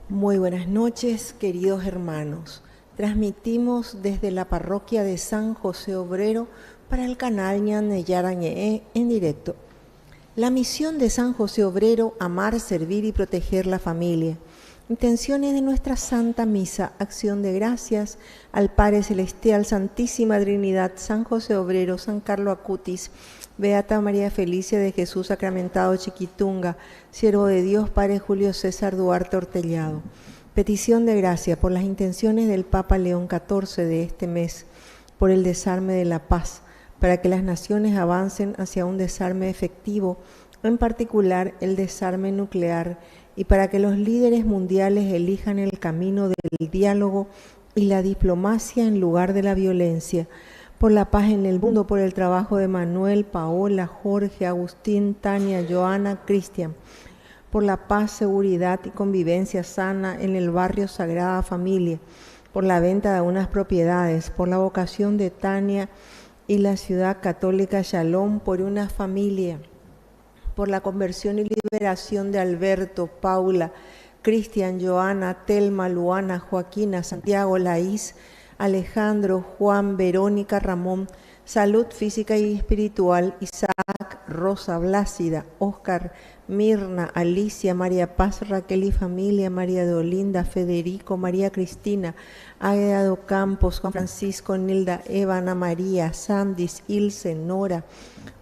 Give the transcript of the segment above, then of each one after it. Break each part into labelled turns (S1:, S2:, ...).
S1: Muy buenas noches, queridos hermanos. Transmitimos desde la parroquia de San José Obrero para el canal Ñaneyarañe en directo. La misión de San José Obrero: amar, servir y proteger la familia. Intenciones de nuestra Santa Misa: acción de gracias al Padre Celestial, Santísima Trinidad, San José Obrero, San Carlo Acutis, Beata María Felicia de Jesús Sacramentado Chiquitunga, Siervo de Dios, Padre Julio César Duarte Hortellado. Petición de gracia por las intenciones del Papa León XIV de este mes, por el desarme de la paz, para que las naciones avancen hacia un desarme efectivo, en particular el desarme nuclear, y para que los líderes mundiales elijan el camino del diálogo y la diplomacia en lugar de la violencia, por la paz en el mundo, por el trabajo de Manuel, Paola, Jorge, Agustín, Tania, Joana, Cristian, por la paz, seguridad y convivencia sana en el barrio Sagrada Familia, por la venta de unas propiedades, por la vocación de Tania y la ciudad católica Shalom, por una familia, por la conversión y liberación de Alberto, Paula, Cristian, Joana, Telma, Luana, Joaquina, Santiago, Laís, Alejandro, Juan, Verónica, Ramón, salud física y espiritual, Isaac, Rosa, Blácida, Óscar, Mirna, Alicia, María Paz, Raquel y familia, María de Olinda, Federico, María Cristina, Águeda do Campos, Juan Francisco, Nilda, Eva, Ana María, Sandis, Ilse, Nora,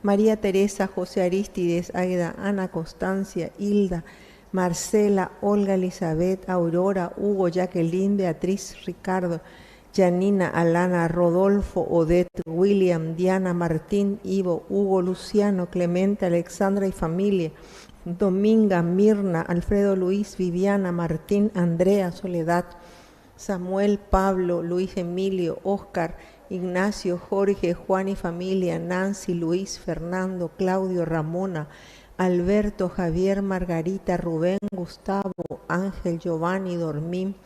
S1: María Teresa, José Aristides, Águeda, Ana Constancia, Hilda, Marcela, Olga, Elizabeth, Aurora, Hugo, Jacqueline, Beatriz, Ricardo, Janina, Alana, Rodolfo, Odette, William, Diana, Martín, Ivo, Hugo, Luciano, Clemente, Alexandra y familia, Dominga, Mirna, Alfredo, Luis, Viviana, Martín, Andrea, Soledad, Samuel, Pablo, Luis Emilio, Óscar, Ignacio, Jorge, Juan y familia, Nancy, Luis, Fernando, Claudio, Ramona, Alberto, Javier, Margarita, Rubén, Gustavo, Ángel, Giovanni, Dormín,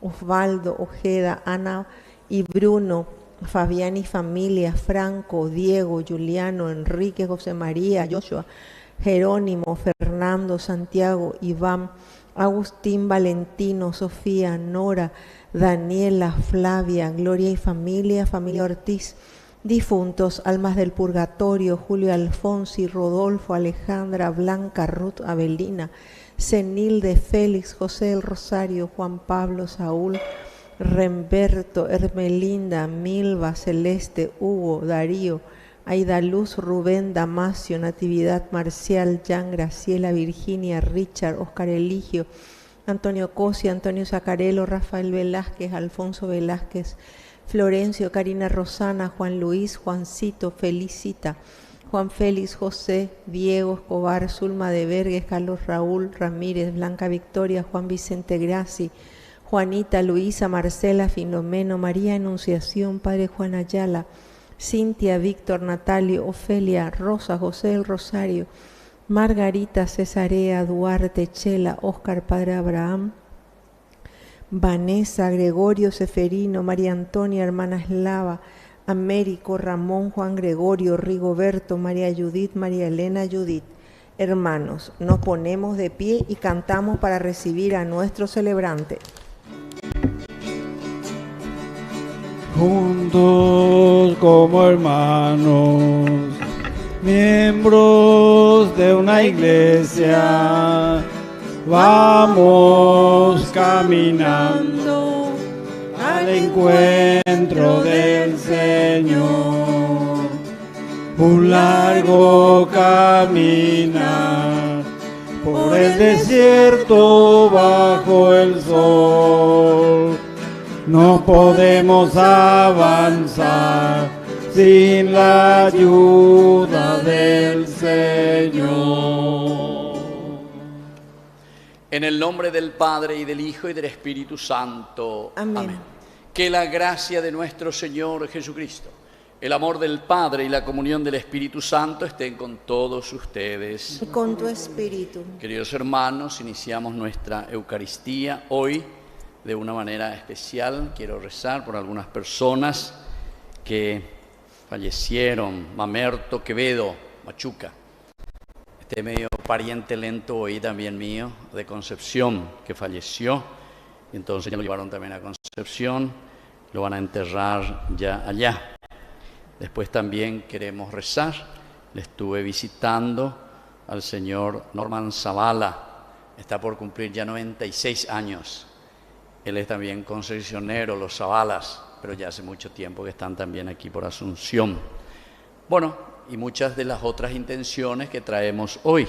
S1: Osvaldo, Ojeda, Ana y Bruno, Fabián y familia, Franco, Diego, Juliano, Enrique, José María, Joshua, Jerónimo, Fernando, Santiago, Iván, Agustín, Valentino, Sofía, Nora, Daniela, Flavia, Gloria y familia, familia Ortiz, difuntos, almas del purgatorio, Julio Alfonsi, Rodolfo, Alejandra, Blanca, Ruth, Avelina, Cenilde, Félix, José del Rosario, Juan Pablo, Saúl, Remberto, Hermelinda, Milva, Celeste, Hugo, Darío, Aida Luz, Rubén, Damasio, Natividad, Marcial, Jan, Graciela, Virginia, Richard, Oscar Eligio, Antonio Cosi, Antonio Zacarelo, Rafael Velázquez, Alfonso Velázquez, Florencio, Karina Rosana, Juan Luis, Juancito, Felicita, Juan Félix, José, Diego Escobar, Zulma de Vergues, Carlos Raúl Ramírez, Blanca Victoria, Juan Vicente Graci, Juanita, Luisa, Marcela, Filomeno, María Anunciación, Padre Juan Ayala, Cintia, Víctor, Natalio, Ofelia, Rosa, José del Rosario, Margarita, Cesarea, Duarte, Chela, Óscar, Padre Abraham, Vanessa, Gregorio, Seferino, María Antonia, hermana Eslava, Américo, Ramón, Juan Gregorio, Rigoberto, María Judith, María Elena, Judith. Hermanos, nos ponemos de pie y cantamos para recibir a nuestro celebrante.
S2: Juntos como hermanos, miembros de una iglesia, vamos caminando al encuentro del Señor. Un largo caminar por el desierto bajo el sol. No podemos avanzar sin la ayuda del Señor.
S3: En el nombre del Padre, y del Hijo, y del Espíritu Santo.
S1: Amén.
S3: Amén. Que la gracia de nuestro Señor Jesucristo, el amor del Padre y la comunión del Espíritu Santo estén con todos ustedes.
S1: Y con tu espíritu.
S3: Queridos hermanos, iniciamos nuestra Eucaristía hoy de una manera especial. Quiero rezar por algunas personas que fallecieron. Mamerto Quevedo, Machuca. Medio pariente lento hoy también mío, de Concepción, que falleció. Entonces ya lo llevaron también a Concepción, lo van a enterrar ya allá. Después también queremos rezar. Le estuve visitando al señor Norman Zavala. Está por cumplir ya 96 años. Él es también concesionero, los Zavalas, pero ya hace mucho tiempo que están también aquí por Asunción. Bueno, y muchas de las otras intenciones que traemos hoy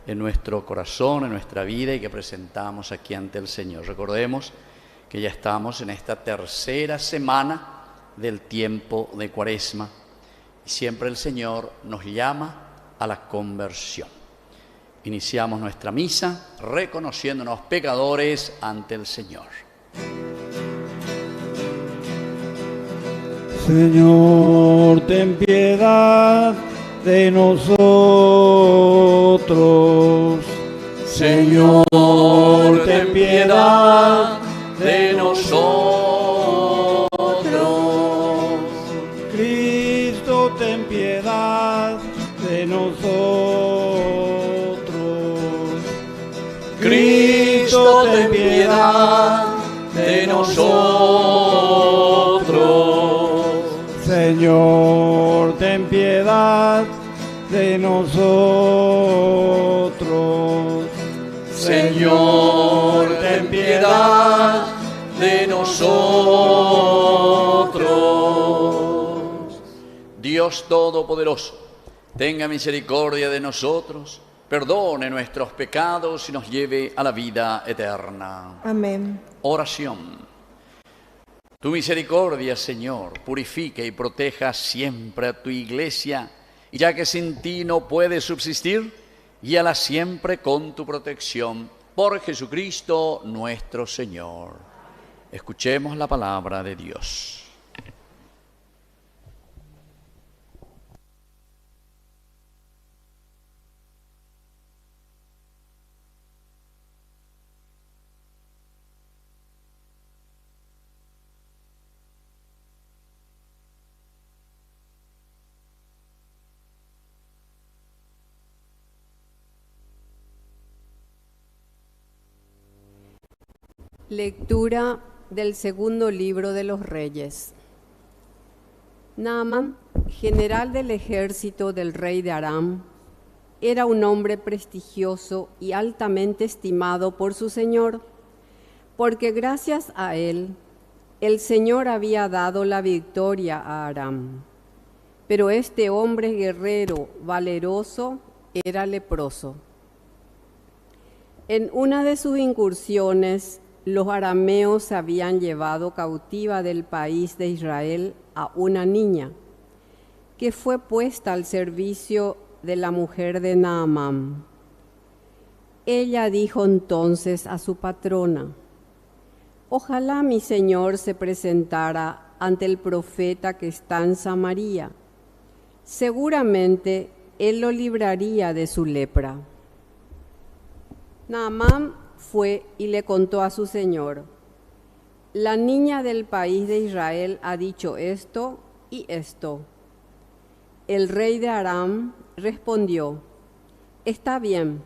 S3: en nuestro corazón, en nuestra vida y que presentamos aquí ante el Señor. Recordemos que ya estamos en esta tercera semana del tiempo de Cuaresma y siempre el Señor nos llama a la conversión. Iniciamos nuestra misa reconociéndonos pecadores ante el Señor.
S2: Señor, ten piedad de nosotros.
S3: Señor, ten piedad de nosotros.
S2: Cristo, ten piedad de nosotros.
S3: Cristo, ten piedad de nosotros.
S2: Señor, ten piedad de nosotros.
S3: Señor, ten piedad de nosotros. Dios Todopoderoso, tenga misericordia de nosotros, perdone nuestros pecados y nos lleve a la vida eterna.
S1: Amén.
S3: Oración. Tu misericordia, Señor, purifique y proteja siempre a tu iglesia, y ya que sin ti no puede subsistir, guíala siempre con tu protección. Por Jesucristo nuestro Señor. Escuchemos la palabra de Dios.
S4: Lectura del segundo libro de los Reyes. Naamán, general del ejército del rey de Aram, era un hombre prestigioso y altamente estimado por su señor, porque gracias a él, el Señor había dado la victoria a Aram. Pero este hombre guerrero, valeroso, era leproso. En una de sus incursiones, los arameos se habían llevado cautiva del país de Israel a una niña, que fue puesta al servicio de la mujer de Naamán. Ella dijo entonces a su patrona: «Ojalá mi señor se presentara ante el profeta que está en Samaria. Seguramente él lo libraría de su lepra». Naamán fue y le contó a su señor: «La niña del país de Israel ha dicho esto y esto». El rey de Aram respondió: «Está bien,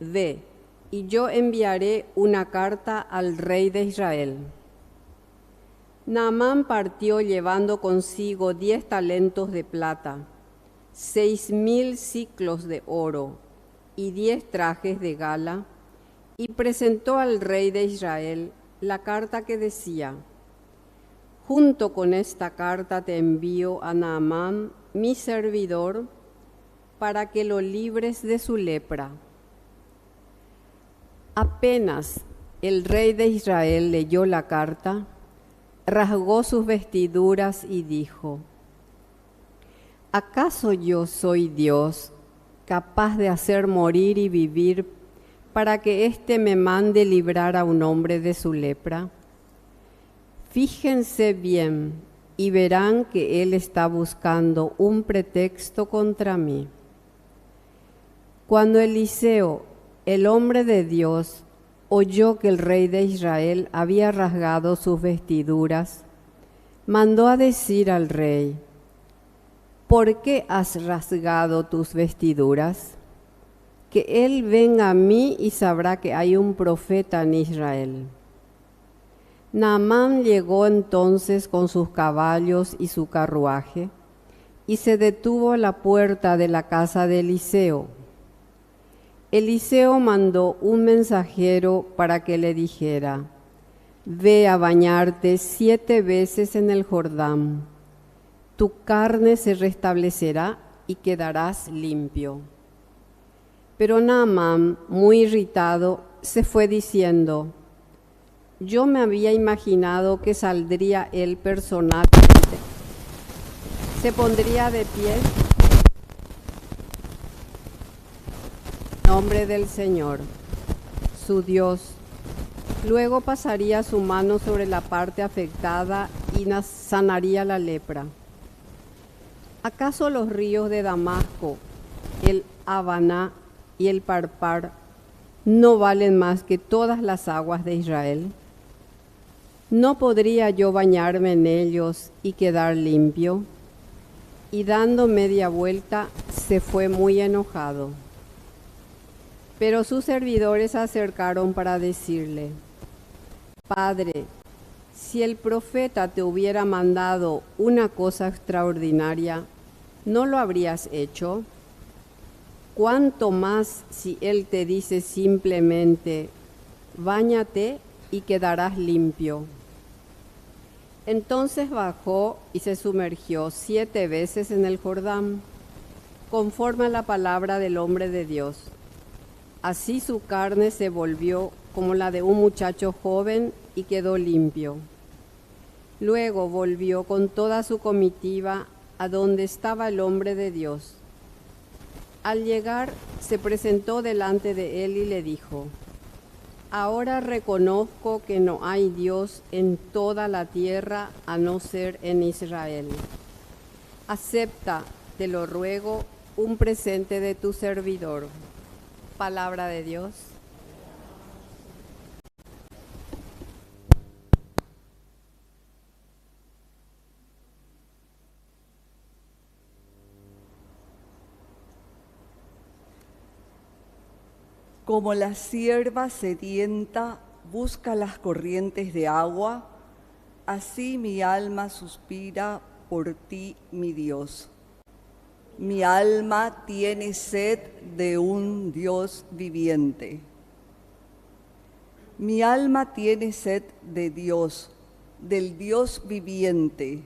S4: ve, y yo enviaré una carta al rey de Israel». Naamán partió llevando consigo 10 talentos de plata, 6,000 siclos de oro y 10 trajes de gala, y presentó al rey de Israel la carta que decía: «Junto con esta carta te envío a Naamán, mi servidor, para que lo libres de su lepra». Apenas el rey de Israel leyó la carta, rasgó sus vestiduras y dijo: «¿Acaso yo soy Dios, capaz de hacer morir y vivir para que éste me mande librar a un hombre de su lepra? Fíjense bien y verán que él está buscando un pretexto contra mí». Cuando Eliseo, el hombre de Dios, oyó que el rey de Israel había rasgado sus vestiduras, mandó a decir al rey: «¿Por qué has rasgado tus vestiduras? Que él venga a mí y sabrá que hay un profeta en Israel». Naamán llegó entonces con sus caballos y su carruaje y se detuvo a la puerta de la casa de Eliseo. Eliseo mandó un mensajero para que le dijera: «Ve a bañarte 7 veces en el Jordán. Tu carne se restablecerá y quedarás limpio». Pero Naamán, muy irritado, se fue diciendo: «Yo me había imaginado que saldría él personalmente. Se pondría de pie en nombre del Señor, su Dios. Luego pasaría su mano sobre la parte afectada y sanaría la lepra. ¿Acaso los ríos de Damasco, el Habaná y el Parpar no valen más que todas las aguas de Israel? ¿No podría yo bañarme en ellos y quedar limpio?». Y dando media vuelta, se fue muy enojado. Pero sus servidores se acercaron para decirle: «Padre, si el profeta te hubiera mandado una cosa extraordinaria, ¿no lo habrías hecho? ¿Cuánto más si él te dice simplemente: báñate y quedarás limpio?». Entonces bajó y se sumergió 7 veces en el Jordán, conforme a la palabra del hombre de Dios. Así su carne se volvió como la de un muchacho joven y quedó limpio. Luego volvió con toda su comitiva a donde estaba el hombre de Dios. Al llegar, se presentó delante de él y le dijo: «Ahora reconozco que no hay Dios en toda la tierra a no ser en Israel. Acepta, te lo ruego, un presente de tu servidor». Palabra de Dios.
S5: Como la sierva sedienta busca las corrientes de agua, así mi alma suspira por ti, mi Dios. Mi alma tiene sed de un Dios viviente. Mi alma tiene sed de Dios, del Dios viviente.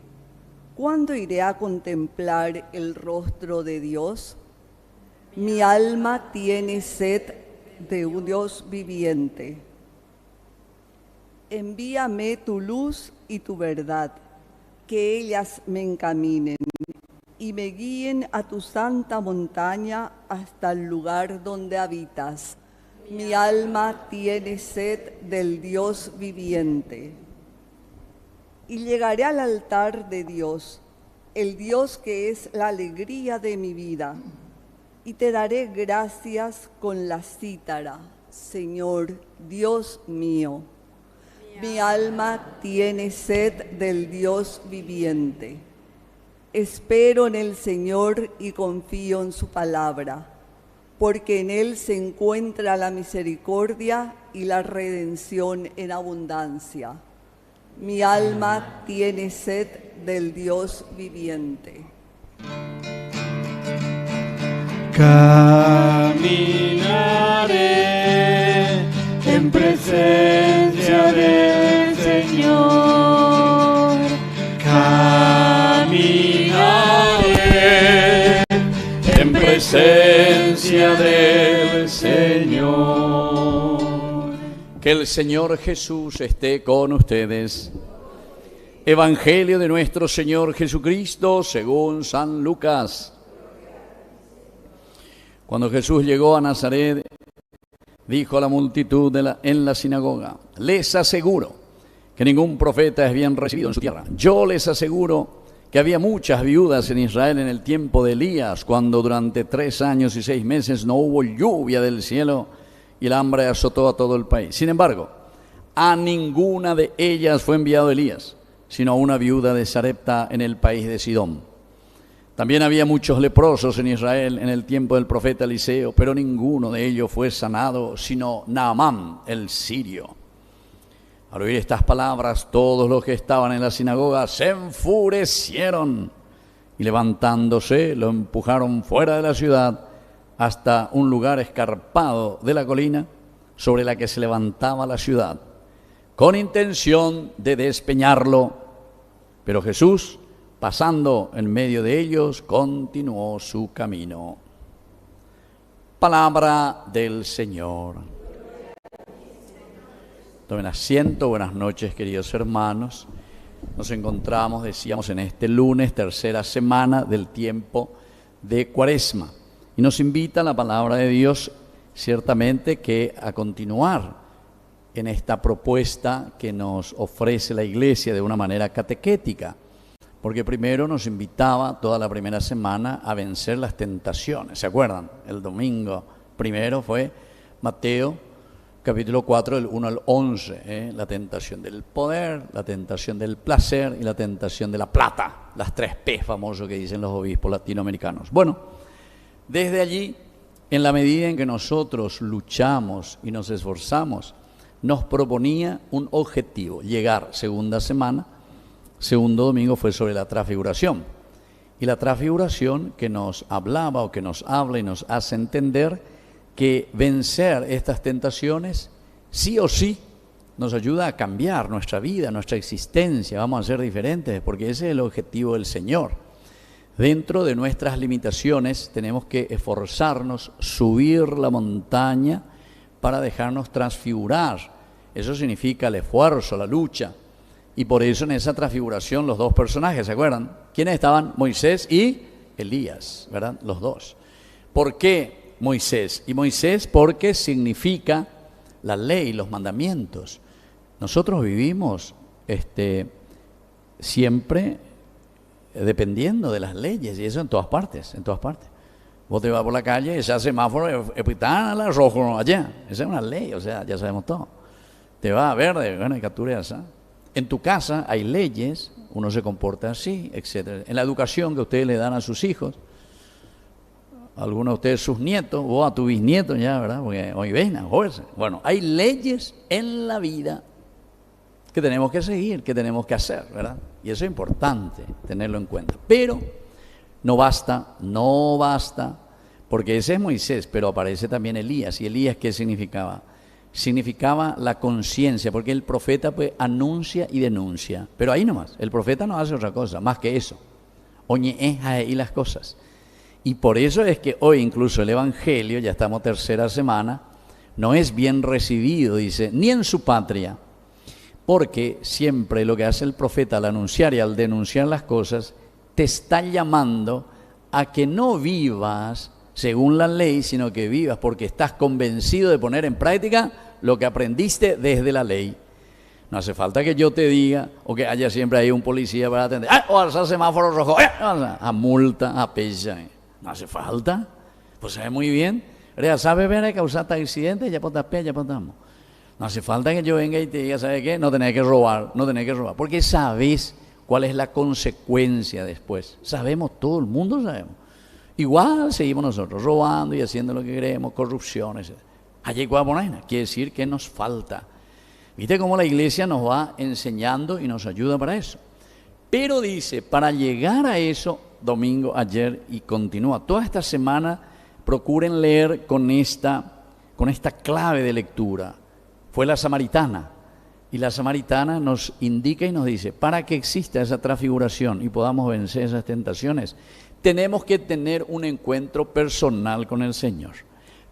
S5: ¿Cuándo iré a contemplar el rostro de Dios? Mi alma tiene sed de un Dios viviente. Envíame tu luz y tu verdad, que ellas me encaminen y me guíen a tu santa montaña hasta el lugar donde habitas. Mi alma tiene sed del Dios viviente. Y llegaré al altar de Dios, el Dios que es la alegría de mi vida, y te daré gracias con la cítara, Señor, Dios mío. Mi alma tiene sed del Dios viviente. Espero en el Señor y confío en su palabra, porque en Él se encuentra la misericordia y la redención en abundancia. Mi alma tiene sed del Dios viviente.
S2: Caminaré en presencia del Señor. Caminaré en presencia del Señor.
S3: Que el Señor Jesús esté con ustedes. Evangelio de nuestro Señor Jesucristo según San Lucas. Cuando Jesús llegó a Nazaret, dijo a la multitud en la sinagoga: les aseguro que ningún profeta es bien recibido en su tierra. Yo les aseguro que había muchas viudas en Israel en el tiempo de Elías, cuando durante 3 años y 6 meses no hubo lluvia del cielo y el hambre azotó a todo el país. Sin embargo, a ninguna de ellas fue enviado Elías, sino a una viuda de Sarepta en el país de Sidón. También había muchos leprosos en Israel en el tiempo del profeta Eliseo, pero ninguno de ellos fue sanado, sino Naamán el sirio. Al oír estas palabras, todos los que estaban en la sinagoga se enfurecieron y levantándose lo empujaron fuera de la ciudad hasta un lugar escarpado de la colina sobre la que se levantaba la ciudad, con intención de despeñarlo. Pero Jesús, pasando en medio de ellos, continuó su camino. Palabra del Señor. Tomen asiento, buenas noches, queridos hermanos. Nos encontramos, decíamos, en este lunes, tercera semana del tiempo de Cuaresma. Y nos invita la palabra de Dios, ciertamente, que a continuar en esta propuesta que nos ofrece la Iglesia de una manera catequética. Porque primero nos invitaba toda la primera semana a vencer las tentaciones. ¿Se acuerdan? El domingo primero fue Mateo capítulo 4, del 1 al 11, la tentación del poder, la tentación del placer y la tentación de la plata, las 3 P famosos que dicen los obispos latinoamericanos. Bueno, desde allí, en la medida en que nosotros luchamos y nos esforzamos, nos proponía un objetivo, llegar segunda semana, segundo domingo fue sobre la transfiguración. Y la transfiguración que nos hablaba o que nos habla y nos hace entender que vencer estas tentaciones sí o sí nos ayuda a cambiar nuestra vida, nuestra existencia, vamos a ser diferentes, porque ese es el objetivo del Señor. Dentro de nuestras limitaciones tenemos que esforzarnos, subir la montaña para dejarnos transfigurar. Eso significa el esfuerzo, la lucha. Y por eso en esa transfiguración los 2 personajes, ¿se acuerdan? ¿Quiénes estaban? Moisés y Elías, ¿verdad? Los 2. ¿Por qué Moisés? Y Moisés porque significa la ley, los mandamientos. Nosotros vivimos siempre dependiendo de las leyes, y eso en todas partes, en todas partes. Vos te vas por la calle y ese semáforo está al rojo allá, esa es una ley, o sea, ya sabemos todo. Te va a verde, bueno, y captura esa. En tu casa hay leyes, uno se comporta así, etc. En la educación que ustedes le dan a sus hijos, algunos de ustedes sus nietos, vos a tu bisnieto ya, ¿verdad? Porque hoy ven a joderse. Bueno, hay leyes en la vida que tenemos que seguir, que tenemos que hacer, ¿verdad? Y eso es importante tenerlo en cuenta. Pero no basta, porque ese es Moisés, pero aparece también Elías. ¿Y Elías qué significaba? Significaba la conciencia, porque el profeta pues anuncia y denuncia. Pero ahí nomás, el profeta no hace otra cosa, más que eso. Oñe es ahí las cosas. Y por eso es que hoy incluso el Evangelio, ya estamos tercera semana, no es bien recibido, dice, ni en su patria, porque siempre lo que hace el profeta al anunciar y al denunciar las cosas, te está llamando a que no vivas según la ley, sino que vivas porque estás convencido de poner en práctica lo que aprendiste desde la ley. No hace falta que yo te diga, o que haya siempre ahí un policía para atender, o alza semáforo rojo, a multa, a pella. No hace falta, pues sabe muy bien. ¿Sabe ver que causaste accidente? Ya potapé, ya potamos. No hace falta que yo venga y te diga, ¿sabe qué? No tenés que robar, porque sabes cuál es la consecuencia después. Sabemos, todo el mundo sabemos. Igual seguimos nosotros robando y haciendo lo que queremos, corrupciones. Allí quiere decir que nos falta. ¿Viste cómo la Iglesia nos va enseñando y nos ayuda para eso? Pero dice, para llegar a eso, domingo, ayer y continúa, toda esta semana procuren leer con esta clave de lectura. Fue la samaritana, y la samaritana nos indica y nos dice, para que exista esa transfiguración y podamos vencer esas tentaciones, tenemos que tener un encuentro personal con el Señor.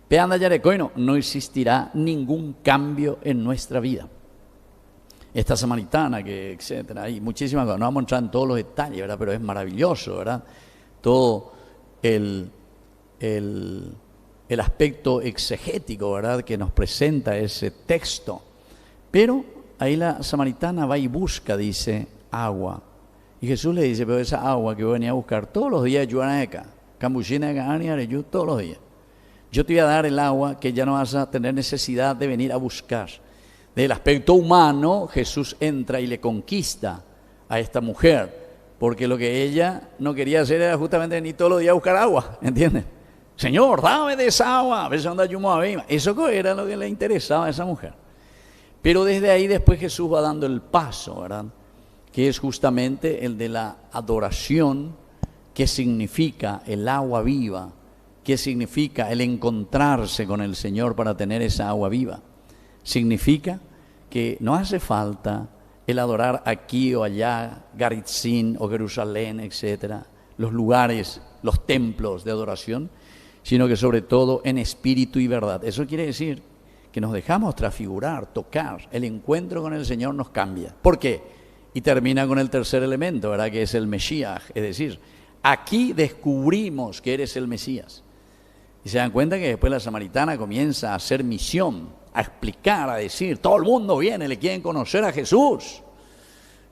S3: Peanda yarecoino, no existirá ningún cambio en nuestra vida. Esta samaritana, que etcétera, hay muchísimas cosas, no vamos a entrar en todos los detalles, ¿verdad? Pero es maravilloso, ¿verdad? Todo el aspecto exegético, ¿verdad?, que nos presenta ese texto. Pero ahí la samaritana va y busca, dice, agua. Y Jesús le dice, pero esa agua que yo venía a buscar todos los días, yo acá, cambuchina yo todos los días. Yo te voy a dar el agua que ya no vas a tener necesidad de venir a buscar. Del aspecto humano, Jesús entra y le conquista a esta mujer, porque lo que ella no quería hacer era justamente venir todos los días a buscar agua, ¿entiendes? Señor, dame de esa agua, a ver si anda yo. Eso era lo que le interesaba a esa mujer. Pero desde ahí después Jesús va dando el paso, ¿verdad? Que es justamente el de la adoración, que significa el agua viva, que significa el encontrarse con el Señor para tener esa agua viva. Significa que no hace falta el adorar aquí o allá, Garitzín o Jerusalén, etcétera, los lugares, los templos de adoración, sino que sobre todo en espíritu y verdad. Eso quiere decir que nos dejamos transfigurar, tocar. El encuentro con el Señor nos cambia. ¿Por qué? Y termina con el tercer elemento, ¿verdad? Que es el Mesías. Es decir, aquí descubrimos que eres el Mesías. Y se dan cuenta que después la samaritana comienza a hacer misión, a explicar, a decir, todo el mundo viene, le quieren conocer a Jesús.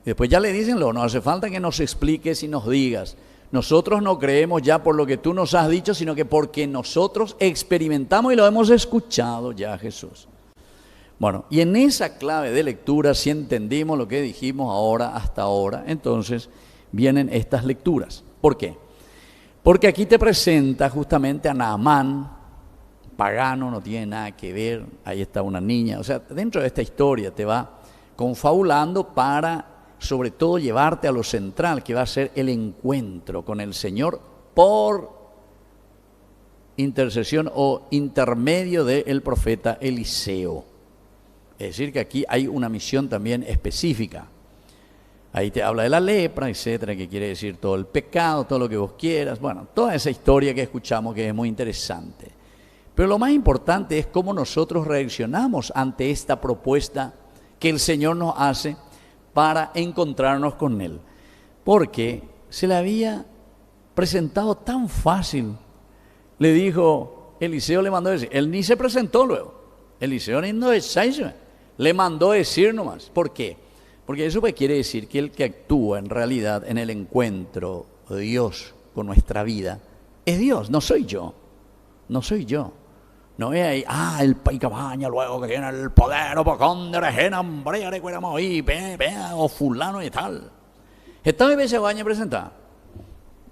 S3: Y después ya le dicen, no hace falta que nos expliques y nos digas. Nosotros no creemos ya por lo que tú nos has dicho, sino que porque nosotros experimentamos y lo hemos escuchado ya a Jesús. Bueno, y en esa clave de lectura, si entendimos lo que dijimos ahora, hasta ahora, entonces vienen estas lecturas. ¿Por qué? Porque aquí te presenta justamente a Naamán, pagano, no tiene nada que ver, ahí está una niña. O sea, dentro de esta historia te va confabulando para sobre todo llevarte a lo central, que va a ser el encuentro con el Señor por intercesión o intermedio del profeta Eliseo. Es decir, que aquí hay una misión también específica. Ahí te habla de la lepra, etcétera, que quiere decir todo el pecado, todo lo que vos quieras. Bueno, toda esa historia que escuchamos que es muy interesante. Pero lo más importante es cómo nosotros reaccionamos ante esta propuesta que el Señor nos hace para encontrarnos con Él. Porque se le había presentado tan fácil. Le dijo, Eliseo le mandó decir, él ni se presentó luego. Eliseo ni no le mandó decir nomás. ¿Por qué? Porque eso quiere decir que el que actúa en realidad en el encuentro de Dios con nuestra vida es Dios, no soy yo. No soy yo. No es ahí, el paicabaña luego que tiene el poder, o pocón rejena, hombre, de cuéramos ahí, o fulano y tal. Esta vez se baña a presentar.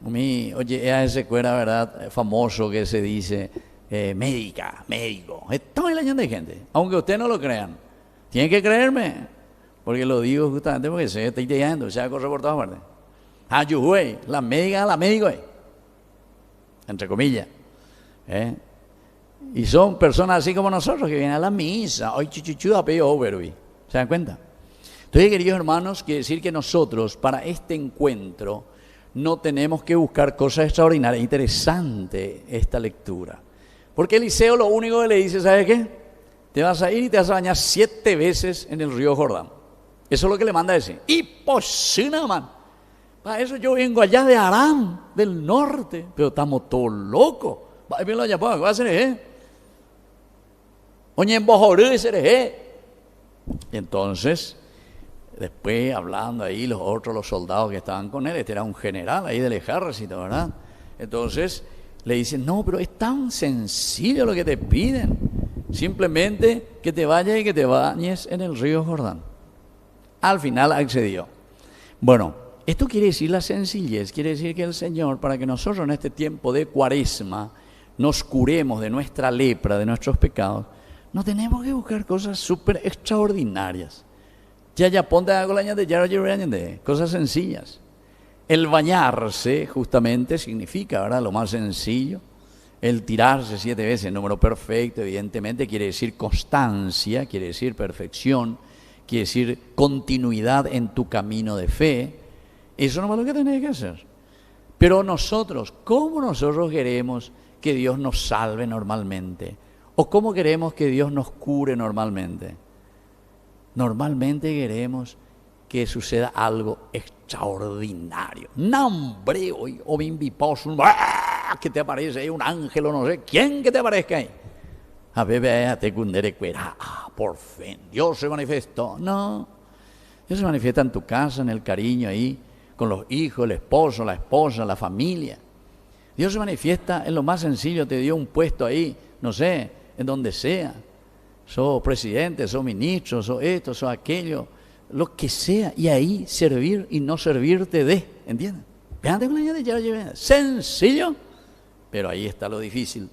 S3: Oye, es ese cuera, ¿verdad? Famoso que se dice médico. Esto es la gente de gente, aunque ustedes no lo crean. Tienen que creerme, porque lo digo justamente porque se está ideando, se va a correr por todas partes. Ayuhuey, la médico, entre comillas. Y son personas así como nosotros que vienen a la misa. Hoy chuchuchu a pedir over. ¿Se dan cuenta? Entonces, queridos hermanos, quiere decir que nosotros para este encuentro no tenemos que buscar cosas extraordinarias. Interesante esta lectura. Porque Eliseo lo único que le dice, ¿sabe qué? Te vas a ir y te vas a bañar 7 veces en el río Jordán. Eso es lo que le manda a decir. Y pues nada más. Para eso yo vengo allá de Aram, del norte. Pero estamos todos locos. Bien lo allá, ¿qué va a hacer? Oye, en Bojorú, y entonces, después hablando ahí los soldados que estaban con él, este era un general ahí del ejército, ¿verdad? Entonces le dicen, no, pero es tan sencillo lo que te piden, simplemente que te vayas y que te bañes en el río Jordán. Al final accedió. Bueno, esto quiere decir la sencillez, quiere decir que el Señor, para que nosotros en este tiempo de Cuaresma nos curemos de nuestra lepra, de nuestros pecados, no tenemos que buscar cosas súper extraordinarias. Ya ponte algo de cosas sencillas. El bañarse justamente significa, ¿verdad?, lo más sencillo. El tirarse 7 veces, el número perfecto, evidentemente quiere decir constancia, quiere decir perfección, quiere decir continuidad en tu camino de fe. Eso no es lo que tenés que hacer. Pero nosotros, ¿cómo nosotros queremos que Dios nos salve normalmente? ¿O cómo queremos que Dios nos cure normalmente? Normalmente queremos que suceda algo extraordinario. ¡Nombre! O bien viposo, que te aparece ahí un ángel o no sé quién que te aparezca ahí. A ver, te cundere cuera. Por fin, Dios se manifestó. No, Dios se manifiesta en tu casa, en el cariño ahí, con los hijos, el esposo, la esposa, la familia. Dios se manifiesta en lo más sencillo, te dio un puesto ahí, no sé, en donde sea. Sos presidente, sos ministro, sos esto, sos aquello, lo que sea, y ahí servir y no servirte de, ¿entiendes? Sencillo, pero ahí está lo difícil.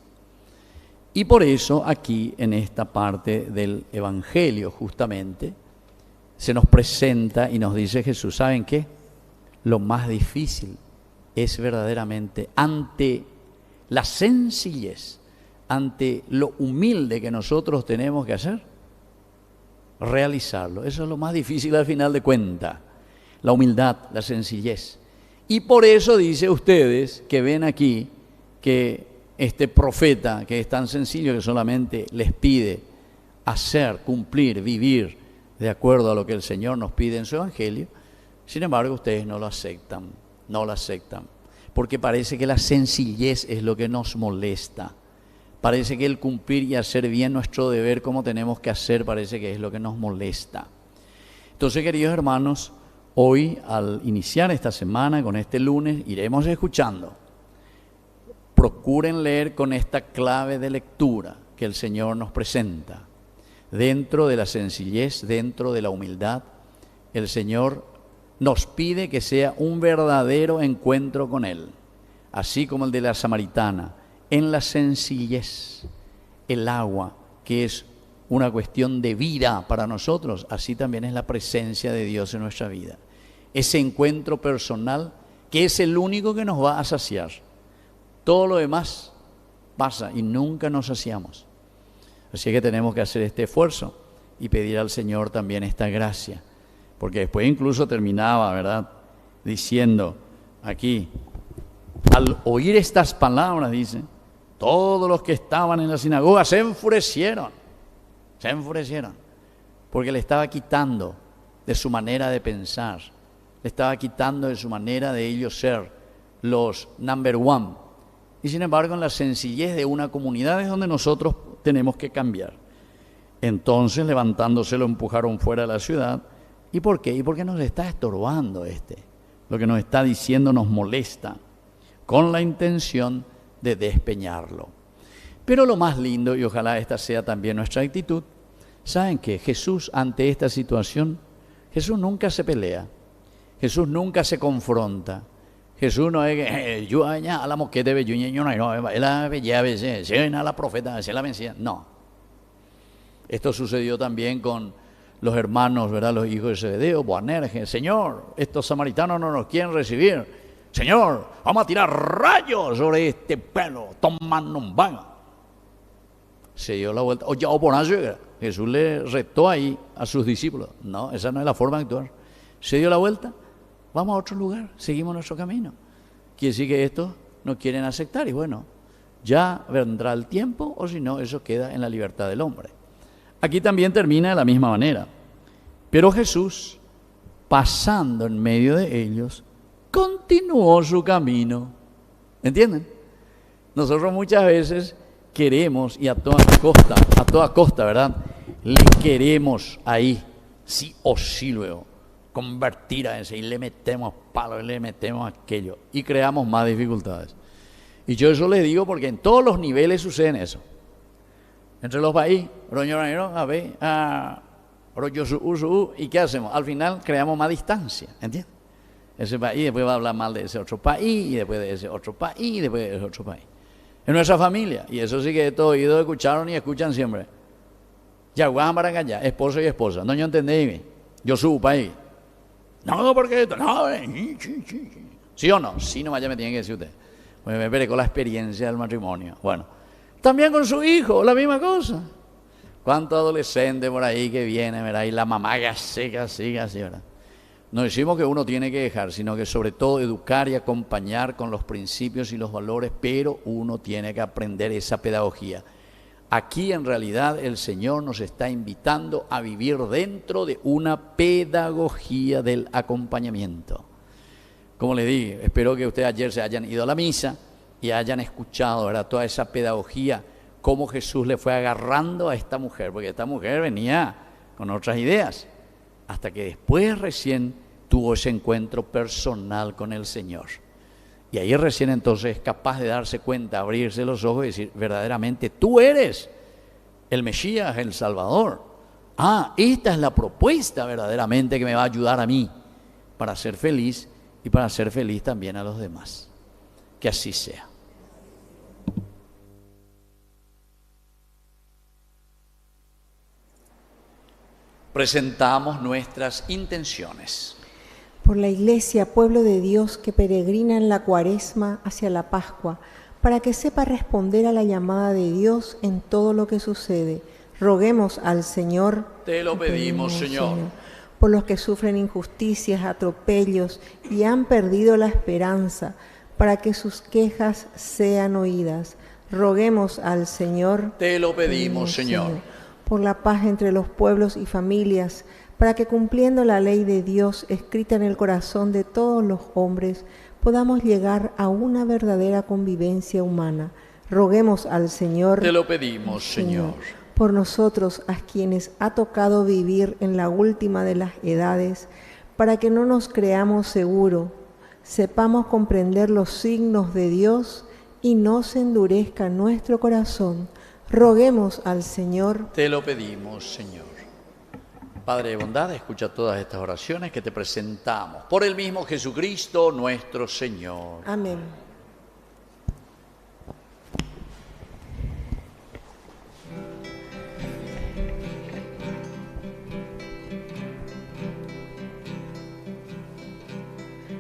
S3: Y por eso aquí, en esta parte del Evangelio justamente, se nos presenta y nos dice Jesús, ¿saben qué? Lo más difícil es verdaderamente ante la sencillez, ante lo humilde que nosotros tenemos que hacer, realizarlo. Eso es lo más difícil al final de cuentas, la humildad, la sencillez. Y por eso dice ustedes que ven aquí que este profeta, que es tan sencillo que solamente les pide hacer, cumplir, vivir de acuerdo a lo que el Señor nos pide en su Evangelio, sin embargo ustedes no lo aceptan, porque parece que la sencillez es lo que nos molesta. Parece que el cumplir y hacer bien nuestro deber como tenemos que hacer, parece que es lo que nos molesta. Entonces, queridos hermanos, hoy al iniciar esta semana, con este lunes, iremos escuchando. Procuren leer con esta clave de lectura que el Señor nos presenta. Dentro de la sencillez, dentro de la humildad, el Señor nos pide que sea un verdadero encuentro con Él, así como el de la samaritana. En la sencillez, el agua, que es una cuestión de vida para nosotros, así también es la presencia de Dios en nuestra vida. Ese encuentro personal que es el único que nos va a saciar. Todo lo demás pasa y nunca nos saciamos. Así que tenemos que hacer este esfuerzo y pedir al Señor también esta gracia. Porque después incluso terminaba, ¿verdad?, diciendo aquí, al oír estas palabras, dice, todos los que estaban en la sinagoga se enfurecieron, porque le estaba quitando de su manera de pensar, le estaba quitando de su manera de ellos ser los number one. Y sin embargo, en la sencillez de una comunidad es donde nosotros tenemos que cambiar. Entonces, levantándose, lo empujaron fuera de la ciudad. ¿Y por qué? Y porque nos está estorbando lo que nos está diciendo nos molesta, con la intención de despeñarlo. Pero lo más lindo, y ojalá esta sea también nuestra actitud, ¿saben qué? Jesús, ante esta situación, Jesús nunca se pelea, Jesús nunca se confronta. Jesús no es que yo allá a la moquete de yuñeño no, la bella veces, se ven a la profeta, se la vencía. No. Esto sucedió también con los hermanos, ¿verdad? Los hijos de Zebedeo, Boanerges. Señor, estos samaritanos no nos quieren recibir. Señor, vamos a tirar rayos sobre este pueblo, tomando un vago. Se dio la vuelta. Oye, Jesús le retó ahí a sus discípulos. No, esa no es la forma de actuar. Se dio la vuelta, vamos a otro lugar, seguimos nuestro camino. Quiere decir que estos no quieren aceptar y bueno, ya vendrá el tiempo o si no, eso queda en la libertad del hombre. Aquí también termina de la misma manera. Pero Jesús, pasando en medio de ellos, continuó su camino. ¿Entienden? Nosotros muchas veces queremos, y a toda costa, ¿verdad? Le queremos ahí, sí o sí luego, convertir a ese y le metemos palos, le metemos aquello y creamos más dificultades. Y yo eso les digo porque en todos los niveles sucede eso. Entre los países, ¿y qué hacemos? Al final creamos más distancia, ¿entiendes? Ese país después va a hablar mal de ese otro país, y después de ese otro país, y después de ese otro país. En nuestra familia, y eso sí que todo oído escucharon y escuchan siempre. Ya, allá, esposo y esposa. No, yo entendí, yo subo país. No, porque esto, no, ¿sí o no? Sí, nomás ya me tiene que decir usted. Pues me esperé con la experiencia del matrimonio. Bueno, también con su hijo, la misma cosa. ¿Cuántos adolescentes por ahí que vienen, ¿verdad? Y la mamá que siga, ¿verdad? No decimos que uno tiene que dejar, sino que sobre todo educar y acompañar con los principios y los valores, pero uno tiene que aprender esa pedagogía. Aquí en realidad el Señor nos está invitando a vivir dentro de una pedagogía del acompañamiento. Como les dije, espero que ustedes ayer se hayan ido a la misa y hayan escuchado, ¿verdad?, toda esa pedagogía, cómo Jesús le fue agarrando a esta mujer, porque esta mujer venía con otras ideas, hasta que después recién tuvo ese encuentro personal con el Señor. Y ahí recién entonces es capaz de darse cuenta, abrirse los ojos y decir, verdaderamente tú eres el Mesías, el Salvador. Esta es la propuesta verdaderamente que me va a ayudar a mí para ser feliz y para ser feliz también a los demás. Que así sea. presentamos nuestras intenciones.
S1: Por la Iglesia, pueblo de Dios que peregrina en la Cuaresma hacia la Pascua, para que sepa responder a la llamada de Dios en todo lo que sucede. Roguemos al Señor.
S3: Te lo pedimos, Señor.
S1: Por los que sufren injusticias, atropellos y han perdido la esperanza, para que sus quejas sean oídas. Roguemos al Señor.
S3: Te lo pedimos, Señor.
S1: Por la paz entre los pueblos y familias, para que cumpliendo la ley de Dios escrita en el corazón de todos los hombres, podamos llegar a una verdadera convivencia humana. Roguemos al Señor.
S3: Te lo pedimos, Señor.
S1: Por nosotros, a quienes ha tocado vivir en la última de las edades, para que no nos creamos seguros, sepamos comprender los signos de Dios y no se endurezca nuestro corazón. Roguemos al Señor.
S3: Te lo pedimos, Señor. Padre de bondad, escucha todas estas oraciones que te presentamos. Por el mismo Jesucristo nuestro Señor.
S1: Amén.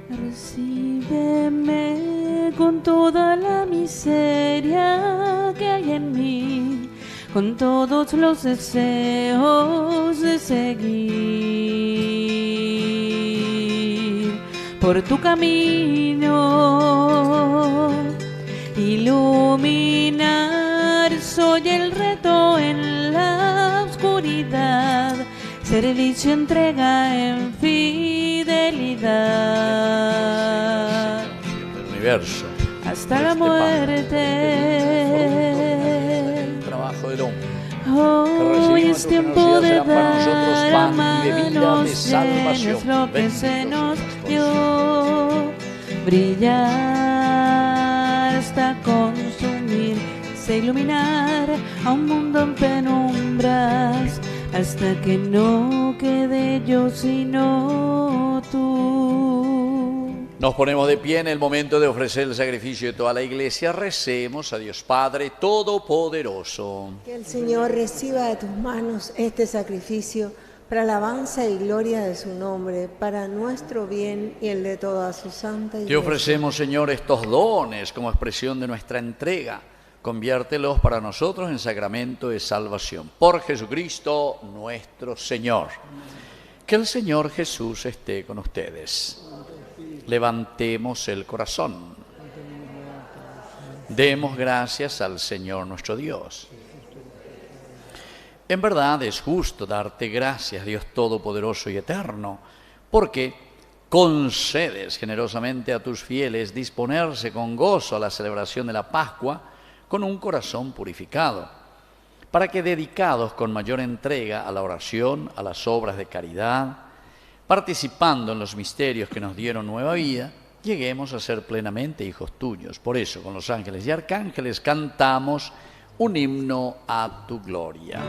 S2: Recíbeme con toda la miseria que hay en mí, con todos los deseos de seguir por tu camino. Iluminar, soy el reto en la oscuridad, servicio, entrega en fidelidad.
S3: El universo.
S2: Hasta la muerte.
S3: El trabajo del hombre.
S2: Hoy es tiempo de dar a manos
S3: de salvación.
S2: llenas lo que se nos dio. Brillar hasta consumirse, iluminar a un mundo en penumbras, hasta que no quede yo sino tú.
S3: Nos ponemos de pie en el momento de ofrecer el sacrificio de toda la Iglesia. Recemos a Dios Padre Todopoderoso.
S1: Que el Señor reciba de tus manos este sacrificio para alabanza y gloria de su nombre, para nuestro bien y el de toda su santa Iglesia.
S3: Te ofrecemos, Señor, estos dones como expresión de nuestra entrega. Conviértelos para nosotros en sacramento de salvación. Por Jesucristo nuestro Señor. Que el Señor Jesús esté con ustedes. Levantemos el corazón. Demos gracias al Señor nuestro Dios. En verdad es justo darte gracias, Dios Todopoderoso y Eterno, porque concedes generosamente a tus fieles disponerse con gozo a la celebración de la Pascua con un corazón purificado, para que dedicados con mayor entrega a la oración, a las obras de caridad, participando en los misterios que nos dieron nueva vida, lleguemos a ser plenamente hijos tuyos. Por eso, con los ángeles y arcángeles cantamos un himno a tu gloria.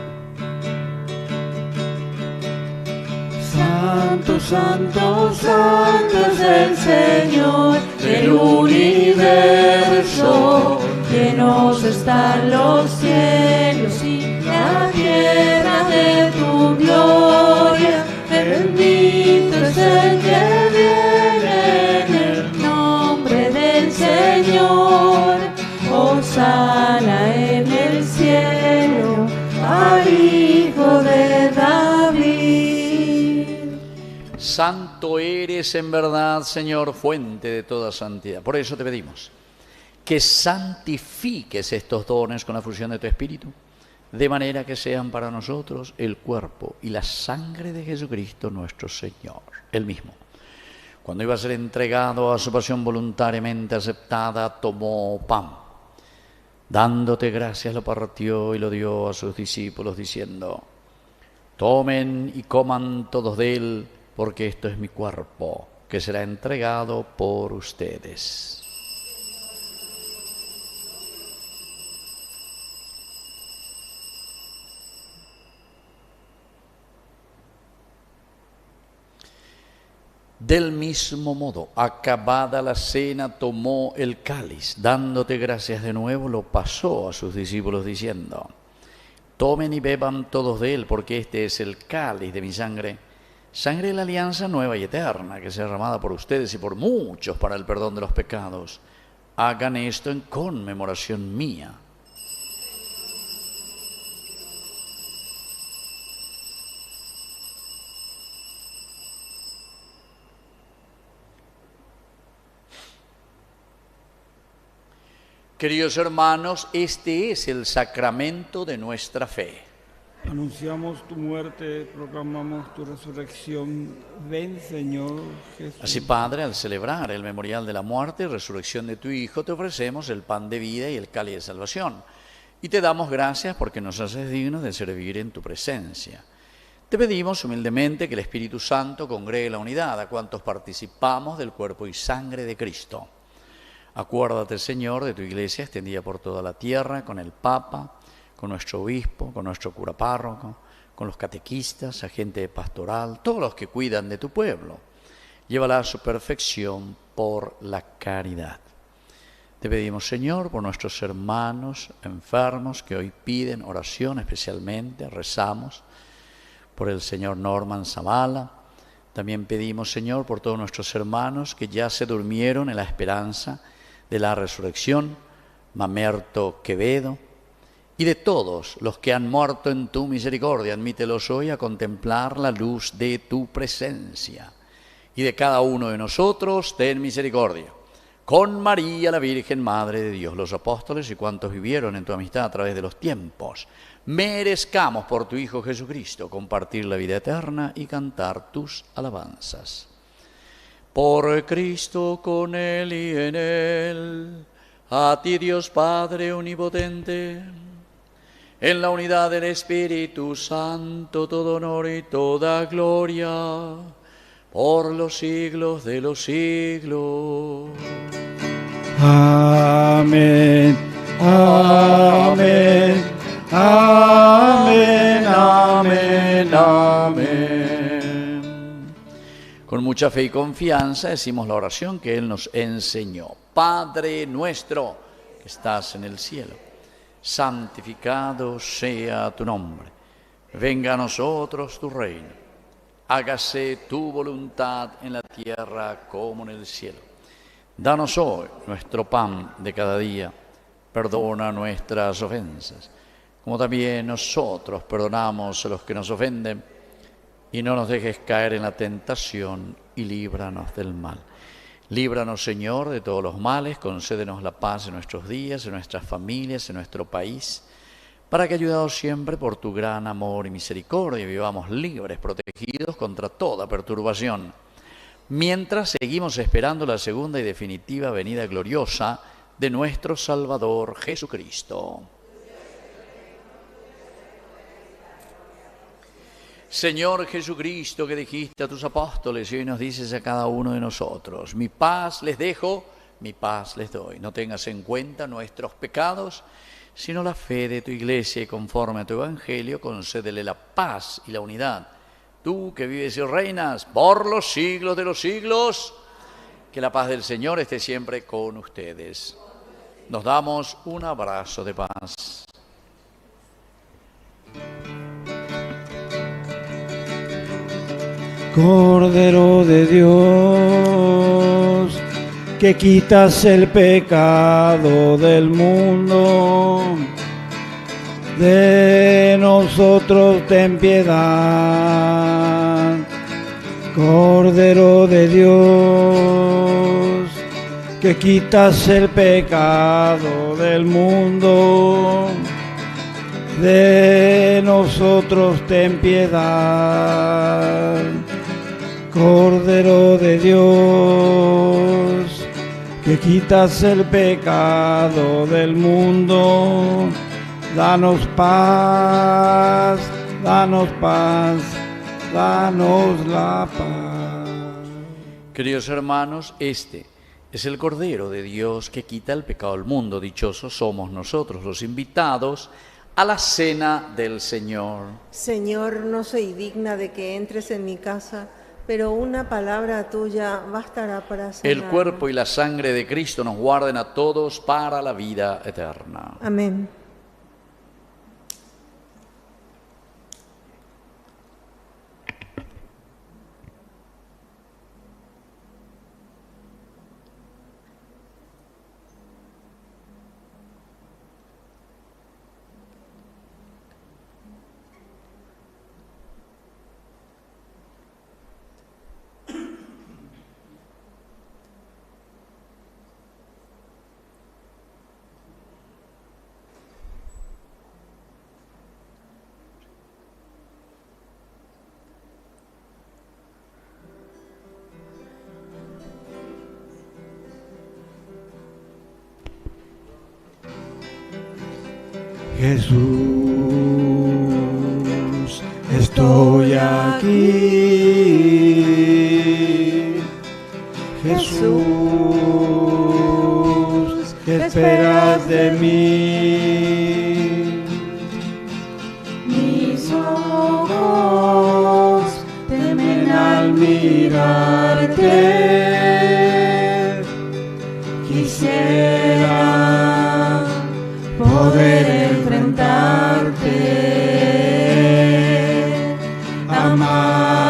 S2: Santo, santo, santo es el Señor del universo. Llenos están los cielos y la tierra de tu gloria. Bendito es el que viene en el nombre del Señor. Hosana en el cielo al Hijo de David.
S3: Santo eres en verdad, Señor, fuente de toda santidad. Por eso te pedimos que santifiques estos dones con la fusión de tu Espíritu, de manera que sean para nosotros el cuerpo y la sangre de Jesucristo nuestro Señor. Él mismo, cuando iba a ser entregado a su pasión voluntariamente aceptada, tomó pan. Dándote gracias, lo partió y lo dio a sus discípulos, diciendo: tomen y coman todos de él, porque esto es mi cuerpo, que será entregado por ustedes. Del mismo modo, acabada la cena, tomó el cáliz, dándote gracias de nuevo, lo pasó a sus discípulos diciendo: Tomen y beban todos de él, porque este es el cáliz de mi sangre, sangre de la alianza nueva y eterna, que será derramada por ustedes y por muchos para el perdón de los pecados. Hagan esto en conmemoración mía. Queridos hermanos, este es el sacramento de nuestra fe.
S6: Anunciamos tu muerte, proclamamos tu resurrección. Ven, Señor Jesús.
S3: Así, Padre, al celebrar el memorial de la muerte y resurrección de tu Hijo, te ofrecemos el pan de vida y el cáliz de salvación. Y te damos gracias porque nos haces dignos de servir en tu presencia. Te pedimos humildemente que el Espíritu Santo congregue la unidad a cuantos participamos del cuerpo y sangre de Cristo. Acuérdate, Señor, de tu iglesia extendida por toda la tierra, con el Papa, con nuestro obispo, con nuestro cura párroco, con los catequistas, agente pastoral, todos los que cuidan de tu pueblo. Llévala a su perfección por la caridad. Te pedimos, Señor, por nuestros hermanos enfermos que hoy piden oración especialmente, rezamos por el señor Norman Zavala. También pedimos, Señor, por todos nuestros hermanos que ya se durmieron en la esperanza de la resurrección, Mamerto Quevedo, y de todos los que han muerto en tu misericordia. Admítelos hoy a contemplar la luz de tu presencia. Y de cada uno de nosotros, ten misericordia. Con María, la Virgen Madre de Dios, los apóstoles y cuantos vivieron en tu amistad a través de los tiempos, merezcamos por tu Hijo Jesucristo compartir la vida eterna y cantar tus alabanzas. Por Cristo, con Él y en Él, a ti Dios Padre omnipotente, en la unidad del Espíritu Santo, todo honor y toda gloria, por los siglos de los siglos.
S6: Amén, amén, amén, amén, amén.
S3: Con mucha fe y confianza decimos la oración que Él nos enseñó. Padre nuestro que estás en el cielo, santificado sea tu nombre. Venga a nosotros tu reino. Hágase tu voluntad en la tierra como en el cielo. Danos hoy nuestro pan de cada día. Perdona nuestras ofensas, como también nosotros perdonamos a los que nos ofenden. Y no nos dejes caer en la tentación y líbranos del mal. Líbranos, Señor, de todos los males, concédenos la paz en nuestros días, en nuestras familias, en nuestro país, para que, ayudados siempre por tu gran amor y misericordia, vivamos libres, protegidos contra toda perturbación, mientras seguimos esperando la segunda y definitiva venida gloriosa de nuestro Salvador Jesucristo. Señor Jesucristo, que dijiste a tus apóstoles y hoy nos dices a cada uno de nosotros: mi paz les dejo, mi paz les doy. No tengas en cuenta nuestros pecados, sino la fe de tu iglesia, y conforme a tu evangelio concédele la paz y la unidad. Tú que vives y reinas por los siglos de los siglos, que la paz del Señor esté siempre con ustedes. Nos damos un abrazo de paz.
S6: Cordero de Dios, que quitas el pecado del mundo, de nosotros ten piedad. Cordero de Dios, que quitas el pecado del mundo, de nosotros ten piedad. Cordero de Dios, que quitas el pecado del mundo, danos paz, danos paz, danos la paz.
S3: Queridos hermanos, este es el Cordero de Dios que quita el pecado del mundo. Dichosos somos nosotros los invitados a la cena del Señor.
S1: Señor, no soy digna de que entres en mi casa, pero una palabra tuya bastará para sanarme.
S3: El cuerpo y la sangre de Cristo nos guarden a todos para la vida eterna.
S1: Amén.
S6: Jesús, estoy aquí. Jesús, ¿qué esperas de mí?
S2: Mis ojos temen al
S6: mirarte. Quisiera poder enfrentarte, amar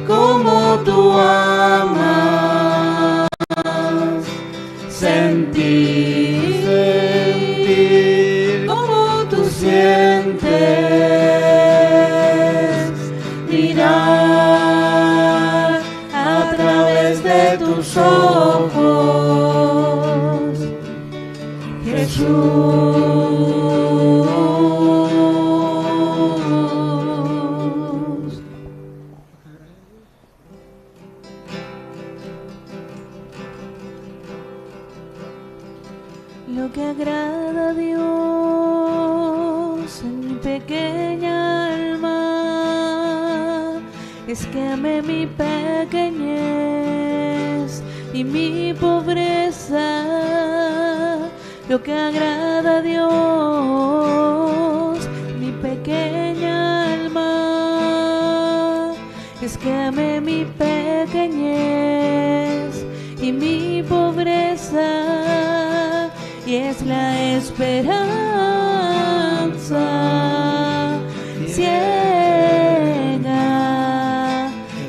S6: como tú amas, sentir como tú sientes, mirar a través de tus ojos, Jesús. Lo que agrada a Dios en mi pequeña alma es que ame mi pequeñez y mi pobreza. Lo que agrada a Dios, mi pequeña alma, es que ame mi pequeñez y mi pobreza, y es la esperanza ciega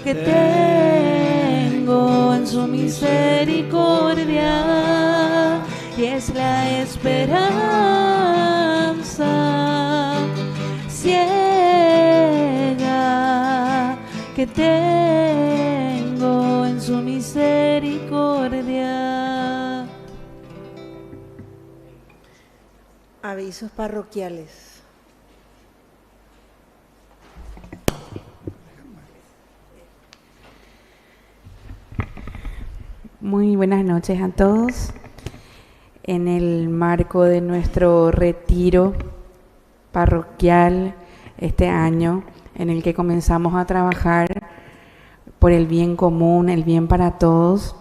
S6: que tengo en su misericordia, y es la esperanza ciega que tengo en su misericordia.
S1: Avisos parroquiales.
S2: Muy buenas noches a todos. En el marco de nuestro retiro parroquial este año, en el que comenzamos a trabajar por el bien común, el bien para todos,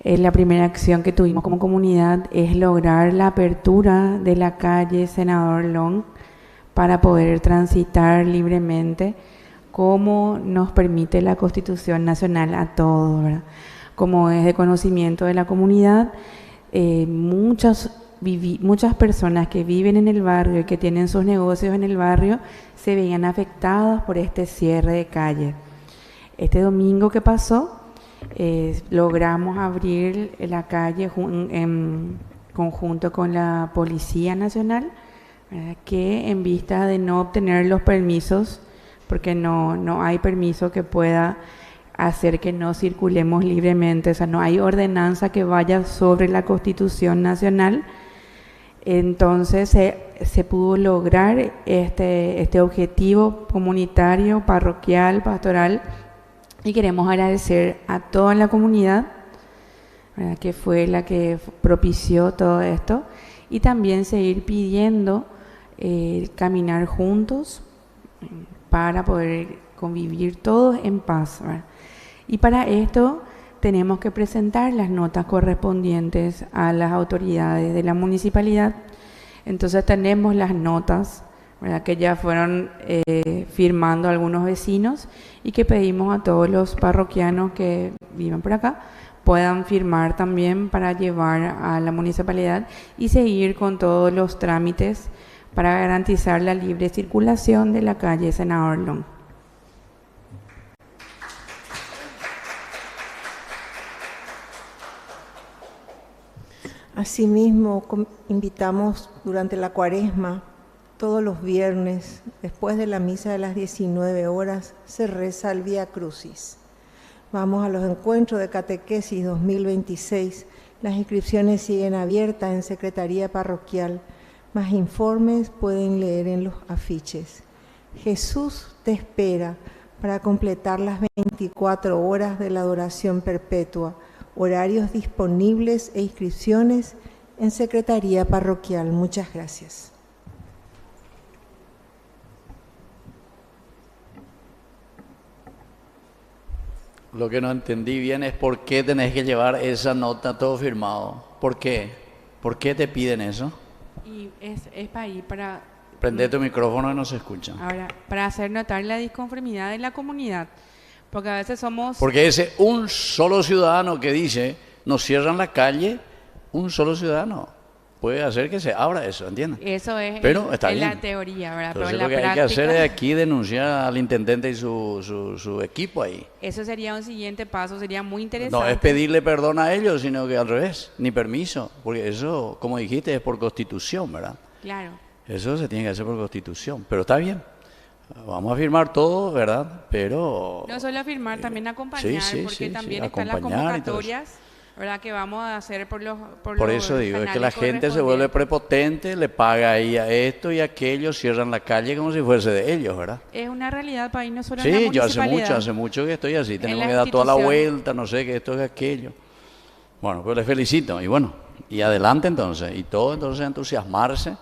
S2: la primera acción que tuvimos como comunidad es lograr la apertura de la calle Senador Long para poder transitar libremente como nos permite la Constitución Nacional a todos, ¿verdad? Como es de conocimiento de la comunidad, muchas personas que viven en el barrio y que tienen sus negocios en el barrio se veían afectadas por este cierre de calle. Este domingo que pasó, logramos abrir la calle en conjunto con la Policía Nacional, ¿verdad? Que en vista de no obtener los permisos, porque no hay permiso que pueda hacer que no circulemos libremente, o sea, no hay ordenanza que vaya sobre la Constitución Nacional, entonces se pudo lograr este objetivo comunitario, parroquial, pastoral, y queremos agradecer a toda la comunidad, ¿verdad?, que fue la que propició todo esto, y también seguir pidiendo caminar juntos para poder convivir todos en paz, ¿verdad? Y para esto tenemos que presentar las notas correspondientes a las autoridades de la municipalidad. Entonces tenemos las notas, ¿verdad?, que ya fueron firmando algunos vecinos y que pedimos a todos los parroquianos que vivan por acá puedan firmar también para llevar a la municipalidad y seguir con todos los trámites para garantizar la libre circulación de la calle Senador Long.
S1: Asimismo, invitamos durante la Cuaresma, todos los viernes, después de la misa de las 19 horas, se reza el Vía Crucis. Vamos a los encuentros de Catequesis 2026. Las inscripciones siguen abiertas en Secretaría Parroquial. Más informes pueden leer en los afiches. Jesús te espera para completar las 24 horas de la adoración perpetua. Horarios disponibles e inscripciones en Secretaría Parroquial. Muchas gracias.
S3: Lo que no entendí bien es por qué tenés que llevar esa nota todo firmado. ¿Por qué? ¿Por qué te piden eso?
S2: Y es para ir para...
S3: Prende tu micrófono y no se escucha.
S2: Ahora, para hacer notar la disconformidad de la comunidad, porque a veces somos...
S3: Porque ese un solo ciudadano que dice, nos cierran la calle, un solo ciudadano puede hacer que se abra eso, ¿entiendes?
S2: Eso es
S3: Pero está
S2: en
S3: bien.
S2: la teoría, ¿verdad?
S3: Entonces
S2: Pero en
S3: lo
S2: la
S3: que hay que
S2: práctica,
S3: hacer es aquí denunciar al intendente y su equipo ahí.
S2: eso sería un siguiente paso, sería muy interesante.
S3: No es pedirle perdón a ellos, sino que al revés, ni permiso, porque eso, como dijiste, es por constitución, ¿verdad?
S2: Claro.
S3: Eso se tiene que hacer por constitución, pero está bien. Vamos a firmar todo, ¿verdad? Pero...
S2: No solo afirmar, también acompañar,
S3: sí,
S2: porque
S3: sí,
S2: también
S3: sí,
S2: están las
S3: acompañar y todo eso.
S2: convocatorias, ¿verdad? Que vamos a hacer por los
S3: Por eso digo, es que la
S2: canales
S3: gente se vuelve
S2: correspondientes.
S3: prepotente, le paga ahí a esto y a aquello, cierran la calle como si fuese de ellos, ¿verdad?
S2: Es una realidad para ir no solo en la
S3: Sí, yo
S2: municipalidad.
S3: hace mucho que estoy así, tenemos
S2: la
S3: que dar toda la
S2: institución.
S3: vuelta, no sé, que esto es aquello. Bueno, pues les felicito, y bueno, y adelante entonces, y todo entonces entusiasmarse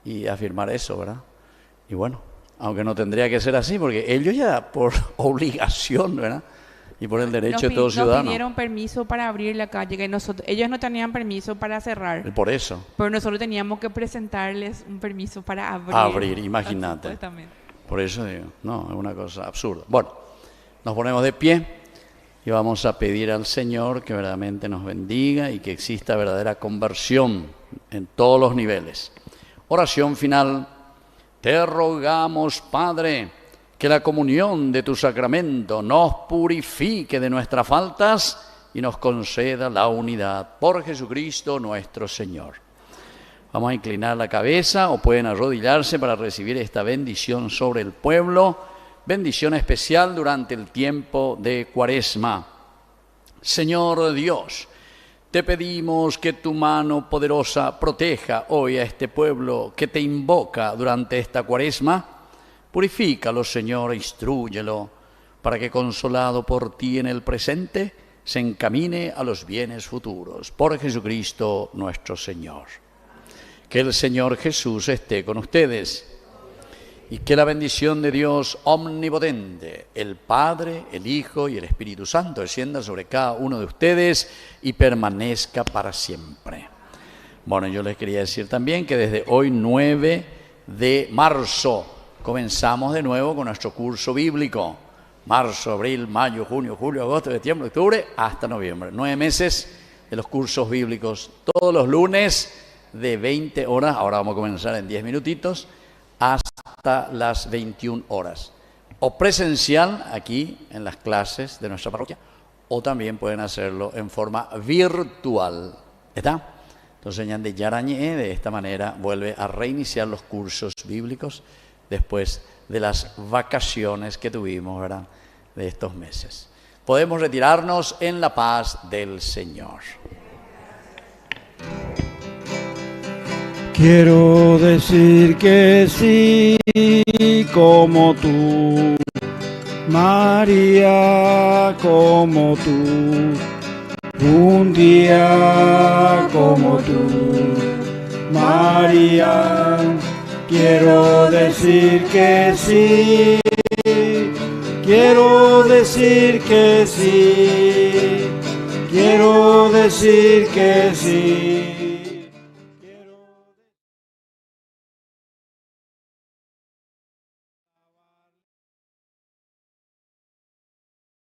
S3: y afirmar eso, ¿verdad? Y bueno, aunque no tendría que ser así, porque ellos ya por obligación, ¿verdad? Y por el derecho de todo
S2: Nos
S3: ciudadano.
S2: pidieron permiso para abrir la calle, que ellos no tenían permiso para cerrar,
S3: Por eso,
S2: pero nosotros teníamos que presentarles un permiso para abrir.
S3: abrir, imagínate.
S2: Supuestamente.
S3: Por eso digo, no, es una cosa absurda. Bueno, nos ponemos de pie y vamos a pedir al Señor que verdaderamente nos bendiga y que exista verdadera conversión en todos los niveles. Oración final. Te rogamos, Padre, que la comunión de tu sacramento nos purifique de nuestras faltas y nos conceda la unidad. Por Jesucristo nuestro Señor. Vamos a inclinar la cabeza o pueden arrodillarse para recibir esta bendición sobre el pueblo. Bendición especial durante el tiempo de Cuaresma. Señor Dios, te pedimos que tu mano poderosa proteja hoy a este pueblo que te invoca durante esta Cuaresma. Purifícalo, Señor, instrúyelo, para que consolado por ti en el presente, se encamine a los bienes futuros. Por Jesucristo nuestro Señor. Que el Señor Jesús esté con ustedes. Y que la bendición de Dios omnipotente, el Padre, el Hijo y el Espíritu Santo descienda sobre cada uno de ustedes y permanezca para siempre. Bueno, yo les quería decir también que desde hoy 9 de marzo comenzamos de nuevo con nuestro curso bíblico. Marzo, abril, mayo, junio, julio, agosto, septiembre, octubre, hasta noviembre. 9 meses de los cursos bíblicos, todos los lunes de 20 horas, ahora vamos a comenzar en 10 minutitos, hasta las 21 horas. O presencial aquí en las clases de nuestra parroquia, o también pueden hacerlo en forma virtual. ¿Está? Entonces, Ñande Yarañé de esta manera vuelve a reiniciar los cursos bíblicos después de las vacaciones que tuvimos, ¿verdad?, de estos meses. Podemos retirarnos en la paz del Señor.
S7: Quiero decir que sí, como tú, María, como tú, un día como tú, María. Quiero decir que sí, quiero decir que sí, quiero decir que sí.